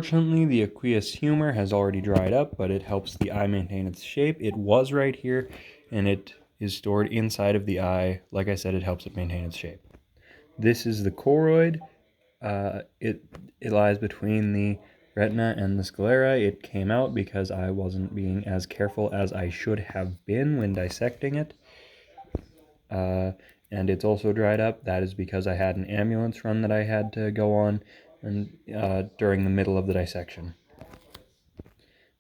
Fortunately, the aqueous humor has already dried up, but it helps the eye maintain its shape. It was right here, and it is stored inside of the eye. Like I said, it helps it maintain its shape. This is the choroid. It lies between the retina and the sclera. It came out because I wasn't being as careful as I should have been when dissecting it. And it's also dried up. That is because I had an ambulance run that I had to go on and during the middle of the dissection.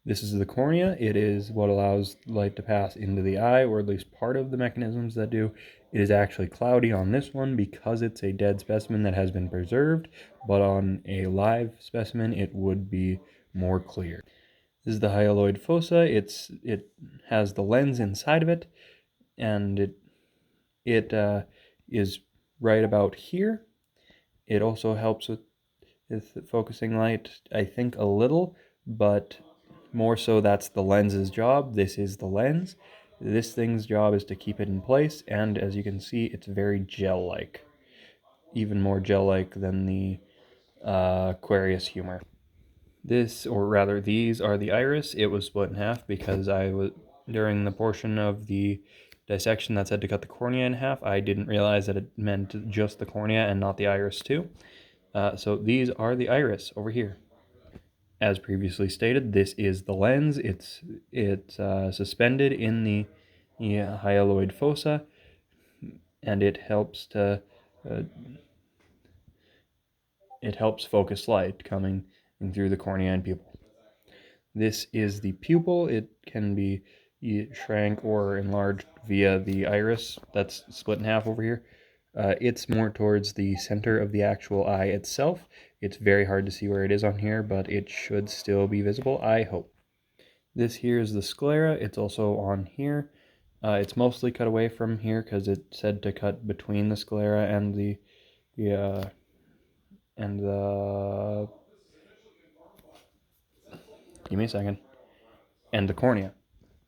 This is the cornea. It is what allows light to pass into the eye, or at least part of the mechanisms that do. It is actually cloudy on this one because it's a dead specimen that has been preserved, but on a live specimen it would be more clear. This is the hyaloid fossa. It has the lens inside of it, and it is right about here. It also helps with focusing light, I think, a little, but more so that's the lens's job. This is the lens. This thing's job is to keep it in place, and as you can see, it's very gel-like. Even more gel-like than the aqueous humor. This, or rather these, are the iris. It was split in half because during the portion of the dissection that said to cut the cornea in half, I didn't realize that it meant just the cornea and not the iris too. So these are the iris over here. As previously stated, this is the lens. It's suspended in the hyaloid fossa, and it helps focus light coming through the cornea and pupil. This is the pupil. It can be shrank or enlarged via the iris that's split in half over here. It's more towards the center of the actual eye itself. It's very hard to see where it is on here, but it should still be visible, I hope. This here is the sclera. It's also on here. It's mostly cut away from here because it said to cut between the sclera and the give me a second, and the cornea.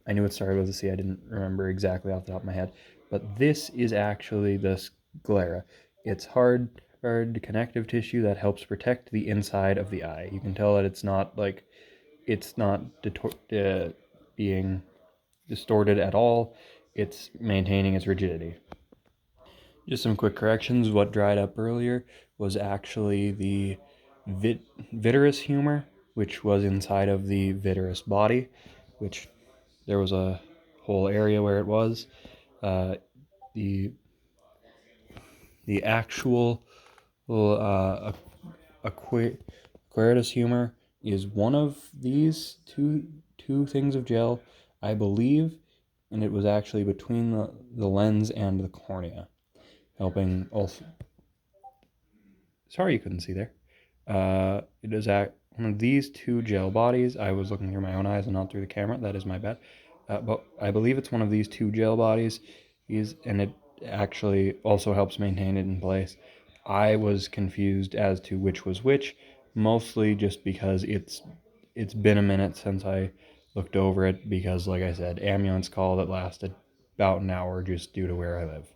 I knew it started with a C. I didn't remember exactly off the top of my head, but this is actually the sclera. It's hard connective tissue that helps protect the inside of the eye. You can tell that it's not being distorted at all. It's maintaining its rigidity. Just some quick corrections. What dried up earlier was actually the vitreous humor, which was inside of the vitreous body, which there was a whole area where it was. The actual aquarius humor is one of these two things of gel, I believe, and it was actually between the lens and the cornea, helping also. Sorry you couldn't see there. It is one of these two gel bodies. I was looking through my own eyes and not through the camera. That is my bad. But I believe it's one of these two gel bodies, and it actually also helps maintain it in place. I was confused as to which was which, mostly just because it's been a minute since I looked over it, because like I said, ambulance call that lasted about an hour just due to where I live.